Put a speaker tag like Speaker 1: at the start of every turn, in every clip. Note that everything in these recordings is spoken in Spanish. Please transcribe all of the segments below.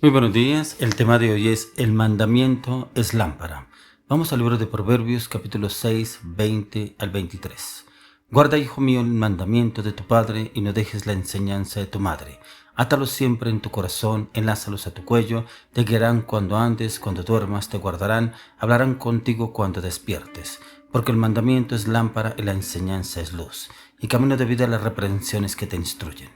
Speaker 1: Muy buenos días, el tema de hoy es el mandamiento es lámpara. Vamos al libro de Proverbios capítulo 6, 20 al 23. Guarda, hijo mío, el mandamiento de tu padre y no dejes la enseñanza de tu madre. Átalos siempre en tu corazón, enlázalos a tu cuello, te guiarán cuando andes, cuando duermas, te guardarán, hablarán contigo cuando despiertes. Porque el mandamiento es lámpara y la enseñanza es luz, y camino de vida las reprensiones que te instruyen.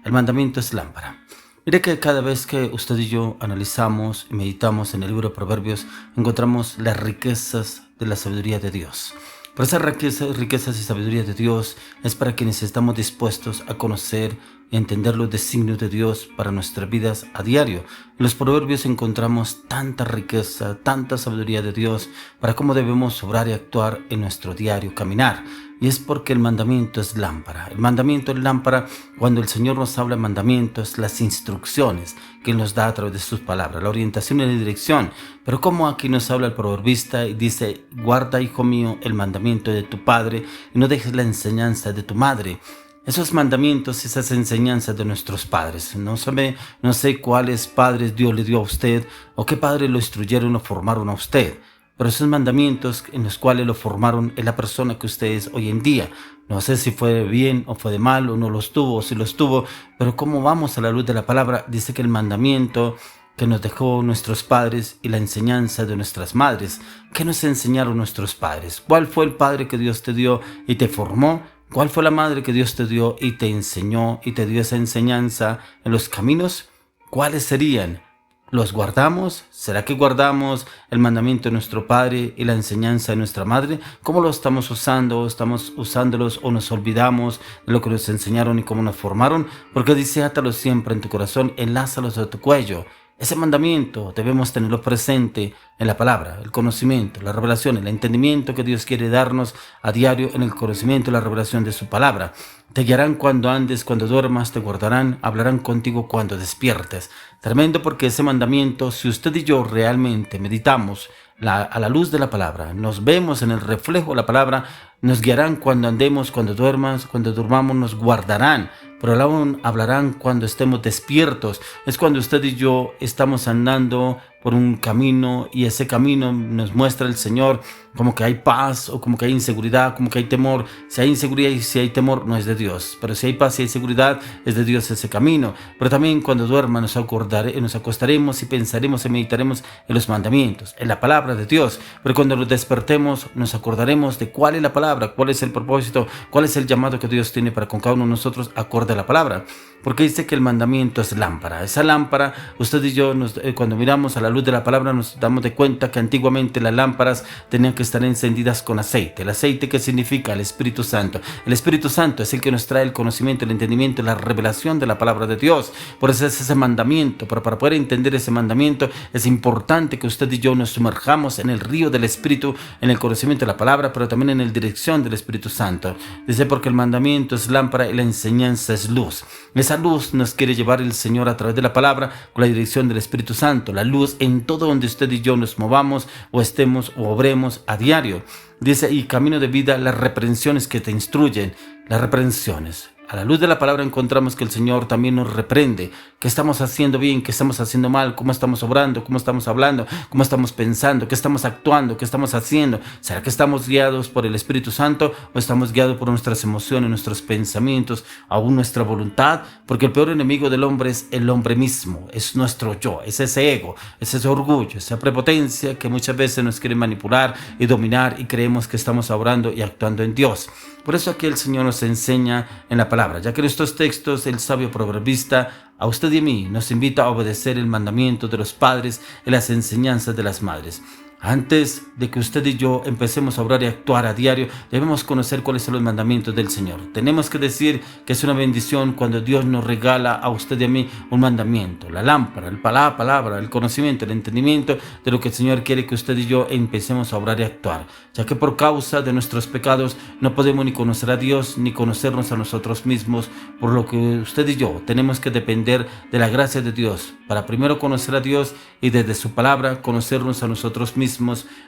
Speaker 1: El mandamiento es lámpara. Mire que cada vez que usted y yo analizamos y meditamos en el libro de Proverbios, encontramos las riquezas de la sabiduría de Dios. Pero esas riquezas y sabiduría de Dios es para quienes estamos dispuestos a conocer y entender los designios de Dios para nuestras vidas a diario. En los Proverbios encontramos tanta riqueza, tanta sabiduría de Dios para cómo debemos obrar y actuar en nuestro diario caminar. Y es porque el mandamiento es lámpara. El mandamiento es lámpara cuando el Señor nos habla de mandamientos, las instrucciones que Él nos da a través de sus palabras, la orientación y la dirección. Pero como aquí nos habla el proverbista y dice, guarda, hijo mío, el mandamiento de tu padre y no dejes la enseñanza de tu madre. Esos mandamientos, esas enseñanzas de nuestros padres. No sé cuáles padres Dios le dio a usted o qué padres lo instruyeron o formaron a usted. Pero esos mandamientos en los cuales lo formaron es la persona que usted es hoy en día. No sé si fue de bien o fue de mal o no los tuvo o si los tuvo, pero como vamos a la luz de la palabra, dice que el mandamiento que nos dejó nuestros padres y la enseñanza de nuestras madres. ¿Qué nos enseñaron nuestros padres? ¿Cuál fue el padre que Dios te dio y te formó? ¿Cuál fue la madre que Dios te dio y te enseñó y te dio esa enseñanza en los caminos? ¿Cuáles serían? ¿Los guardamos? ¿Será que guardamos el mandamiento de nuestro Padre y la enseñanza de nuestra Madre? ¿Cómo lo estamos usando? ¿Estamos usándolos o nos olvidamos de lo que nos enseñaron y cómo nos formaron? Porque dice, átalos siempre en tu corazón, enlázalos a tu cuello. Ese mandamiento debemos tenerlo presente en la palabra, el conocimiento, la revelación, el entendimiento que Dios quiere darnos a diario en el conocimiento y la revelación de su palabra. Te guiarán cuando andes, cuando duermas, te guardarán, hablarán contigo cuando despiertes. Tremendo, porque ese mandamiento, si usted y yo realmente meditamos a la luz de la palabra, nos vemos en el reflejo de la palabra, nos guiarán cuando andemos, cuando durmamos, nos guardarán, pero aún hablarán cuando estemos despiertos. Es cuando usted y yo estamos andando por un camino y ese camino nos muestra el Señor como que hay paz o como que hay inseguridad, como que hay temor. Si hay inseguridad y si hay temor, no es de Dios, pero si hay paz y hay seguridad, es de Dios ese camino. Pero también cuando duerma nos acostaremos y pensaremos y meditaremos en los mandamientos, en la palabra de Dios. Pero cuando nos despertemos nos acordaremos de cuál es la palabra, cuál es el propósito, cuál es el llamado que Dios tiene para con cada uno de nosotros acorde a la palabra. Porque dice que el mandamiento es lámpara. Esa lámpara, usted y yo, cuando miramos a la luz de la palabra, nos damos de cuenta que antiguamente las lámparas tenían que estar encendidas con aceite. ¿El aceite qué significa? El Espíritu Santo. El Espíritu Santo es el que nos trae el conocimiento, el entendimiento, la revelación de la palabra de Dios. Por eso es ese mandamiento. Pero para poder entender ese mandamiento es importante que usted y yo nos sumerjamos en el río del Espíritu, en el conocimiento de la palabra, pero también en la dirección del Espíritu Santo. Dice, porque el mandamiento es lámpara y la enseñanza es luz. Esa luz nos quiere llevar el Señor a través de la palabra con la dirección del Espíritu Santo. La luz en todo donde usted y yo nos movamos o estemos o obremos a diario. Dice, y camino de vida, las reprensiones que te instruyen. Las reprensiones. A la luz de la palabra encontramos que el Señor también nos reprende, qué estamos haciendo bien, qué estamos haciendo mal, cómo estamos obrando, cómo estamos hablando, cómo estamos pensando, qué estamos actuando, qué estamos haciendo. ¿Será que estamos guiados por el Espíritu Santo o estamos guiados por nuestras emociones, nuestros pensamientos, aún nuestra voluntad? Porque el peor enemigo del hombre es el hombre mismo, es nuestro yo, es ese ego, es ese orgullo, esa prepotencia que muchas veces nos quiere manipular y dominar y creemos que estamos obrando y actuando en Dios. Por eso aquí el Señor nos enseña en la palabra, ya que en estos textos el sabio proverbista a usted y a mí nos invita a obedecer el mandamiento de los padres y las enseñanzas de las madres. Antes de que usted y yo empecemos a obrar y actuar a diario, debemos conocer cuáles son los mandamientos del Señor. Tenemos que decir que es una bendición cuando Dios nos regala a usted y a mí un mandamiento, la lámpara, la palabra, el conocimiento, el entendimiento de lo que el Señor quiere que usted y yo empecemos a obrar y actuar, ya que por causa de nuestros pecados no podemos ni conocer a Dios ni conocernos a nosotros mismos, por lo que usted y yo tenemos que depender de la gracia de Dios para primero conocer a Dios y desde su palabra conocernos a nosotros mismos,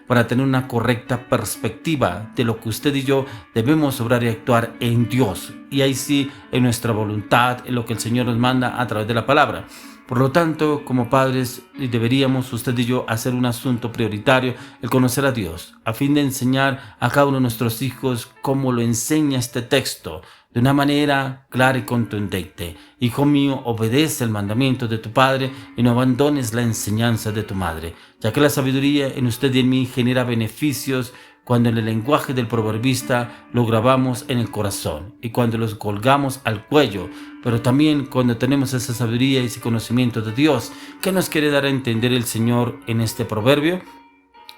Speaker 1: para tener una correcta perspectiva de lo que usted y yo debemos obrar y actuar en Dios, y ahí sí en nuestra voluntad, en lo que el Señor nos manda a través de la palabra. Por lo tanto, como padres, deberíamos usted y yo hacer un asunto prioritario el conocer a Dios, a fin de enseñar a cada uno de nuestros hijos cómo lo enseña este texto, de una manera clara y contundente. Hijo mío, obedece el mandamiento de tu padre y no abandones la enseñanza de tu madre, ya que la sabiduría en usted y en mí genera beneficios cuando en el lenguaje del proverbista lo grabamos en el corazón y cuando los colgamos al cuello, pero también cuando tenemos esa sabiduría y ese conocimiento de Dios. ¿Qué nos quiere dar a entender el Señor en este proverbio?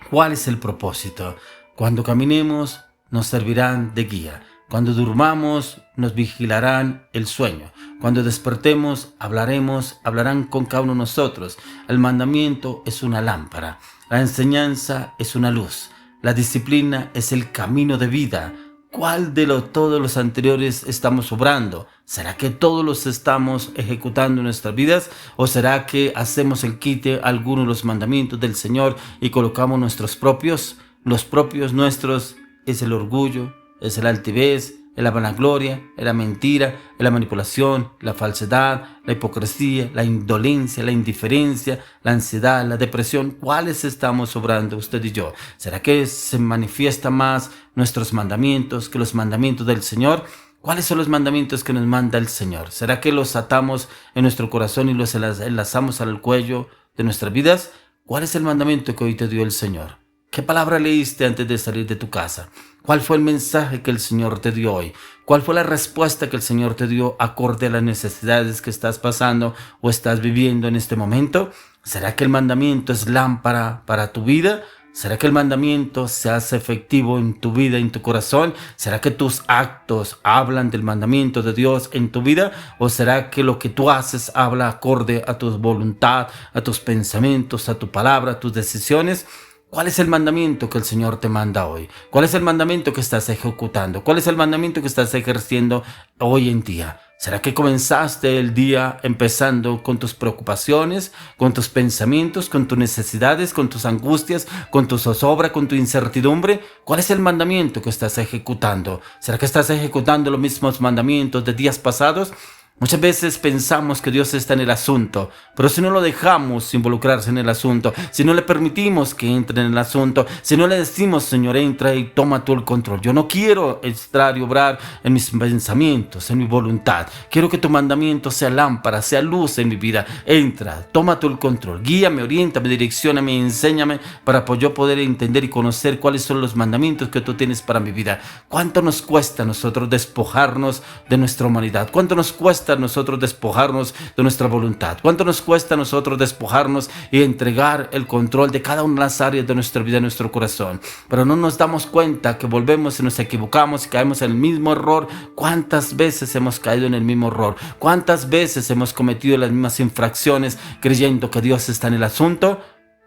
Speaker 1: ¿Cuál es el propósito? Cuando caminemos nos servirán de guía. Cuando durmamos nos vigilarán el sueño. Cuando despertemos hablarán con cada uno de nosotros. El mandamiento es una lámpara. La enseñanza es una luz. La disciplina es el camino de vida. ¿Cuál de todos los anteriores estamos obrando? ¿Será que todos los estamos ejecutando en nuestras vidas? ¿O será que hacemos el quite a algunos de los mandamientos del Señor y colocamos nuestros propios? Los propios nuestros es el orgullo, es la altivez, es la vanagloria, es la mentira, es la manipulación, la falsedad, la hipocresía, la indolencia, la indiferencia, la ansiedad, la depresión. ¿Cuáles estamos obrando usted y yo? ¿Será que se manifiesta más nuestros mandamientos que los mandamientos del Señor? ¿Cuáles son los mandamientos que nos manda el Señor? ¿Será que los atamos en nuestro corazón y los enlazamos al cuello de nuestras vidas? ¿Cuál es el mandamiento que hoy te dio el Señor? ¿Qué palabra leíste antes de salir de tu casa? ¿Cuál fue el mensaje que el Señor te dio hoy? ¿Cuál fue la respuesta que el Señor te dio acorde a las necesidades que estás pasando o estás viviendo en este momento? ¿Será que el mandamiento es lámpara para tu vida? ¿Será que el mandamiento se hace efectivo en tu vida, en tu corazón? ¿Será que tus actos hablan del mandamiento de Dios en tu vida? ¿O será que lo que tú haces habla acorde a tu voluntad, a tus pensamientos, a tu palabra, a tus decisiones? ¿Cuál es el mandamiento que el Señor te manda hoy? ¿Cuál es el mandamiento que estás ejecutando? ¿Cuál es el mandamiento que estás ejerciendo hoy en día? ¿Será que comenzaste el día empezando con tus preocupaciones, con tus pensamientos, con tus necesidades, con tus angustias, con tu zozobra, con tu incertidumbre? ¿Cuál es el mandamiento que estás ejecutando? ¿Será que estás ejecutando los mismos mandamientos de días pasados? Muchas veces pensamos que Dios está en el asunto, pero si no lo dejamos involucrarse en el asunto, si no le permitimos que entre en el asunto, si no le decimos, Señor, entra y toma tú el control. Yo no quiero estar y obrar en mis pensamientos, en mi voluntad. Quiero que tu mandamiento sea lámpara, sea luz en mi vida. Entra, toma tú el control. Guíame, oriéntame, direccióname, enséñame para yo poder entender y conocer cuáles son los mandamientos que tú tienes para mi vida. ¿Cuánto nos cuesta a nosotros despojarnos de nuestra humanidad? ¿Cuánto nos cuesta a nosotros despojarnos de nuestra voluntad? ¿Cuánto nos cuesta a nosotros despojarnos y entregar el control de cada una de las áreas de nuestra vida, de nuestro corazón? Pero no nos damos cuenta que volvemos y nos equivocamos y caemos en el mismo error. ¿Cuántas veces hemos caído en el mismo error? ¿Cuántas veces hemos cometido las mismas infracciones creyendo que Dios está en el asunto?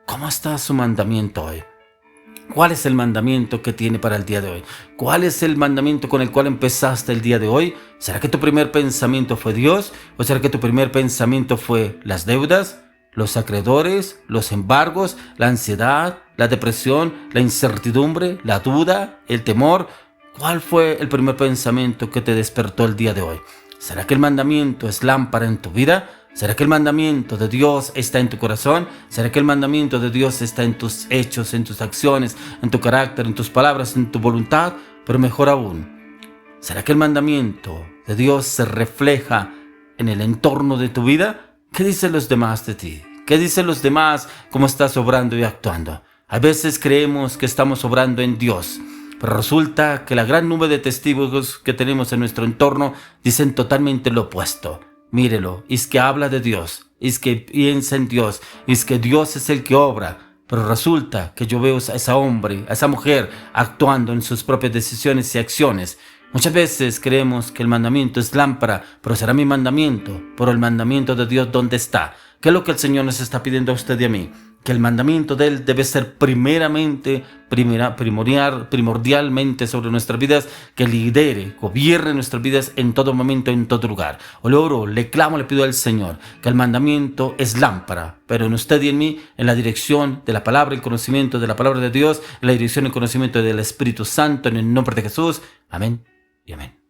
Speaker 1: ¿Cómo está su mandamiento hoy? ¿Cuál es el mandamiento que tiene para el día de hoy? ¿Cuál es el mandamiento con el cual empezaste el día de hoy? ¿Será que tu primer pensamiento fue Dios? ¿O será que tu primer pensamiento fue las deudas, los acreedores, los embargos, la ansiedad, la depresión, la incertidumbre, la duda, el temor? ¿Cuál fue el primer pensamiento que te despertó el día de hoy? ¿Será que el mandamiento es lámpara en tu vida? ¿Será que el mandamiento de Dios está en tu corazón? ¿Será que el mandamiento de Dios está en tus hechos, en tus acciones, en tu carácter, en tus palabras, en tu voluntad? Pero mejor aún, ¿será que el mandamiento de Dios se refleja en el entorno de tu vida? ¿Qué dicen los demás de ti? ¿Qué dicen los demás cómo estás obrando y actuando? A veces creemos que estamos obrando en Dios, pero resulta que la gran nube de testigos que tenemos en nuestro entorno dicen totalmente lo opuesto. Mírelo, es que habla de Dios, es que piensa en Dios, es que Dios es el que obra. Pero resulta que yo veo a ese hombre, a esa mujer actuando en sus propias decisiones y acciones. Muchas veces creemos que el mandamiento es lámpara, pero será mi mandamiento. Pero el mandamiento de Dios, ¿dónde está? ¿Qué es lo que el Señor nos está pidiendo a usted y a mí? Que el mandamiento de Él debe ser primordialmente sobre nuestras vidas, que lidere, gobierne nuestras vidas en todo momento, en todo lugar. O le oro, le clamo, le pido al Señor que el mandamiento es lámpara, pero en usted y en mí, en la dirección de la palabra, el conocimiento de la palabra de Dios, en la dirección y el conocimiento del Espíritu Santo, en el nombre de Jesús. Amén y amén.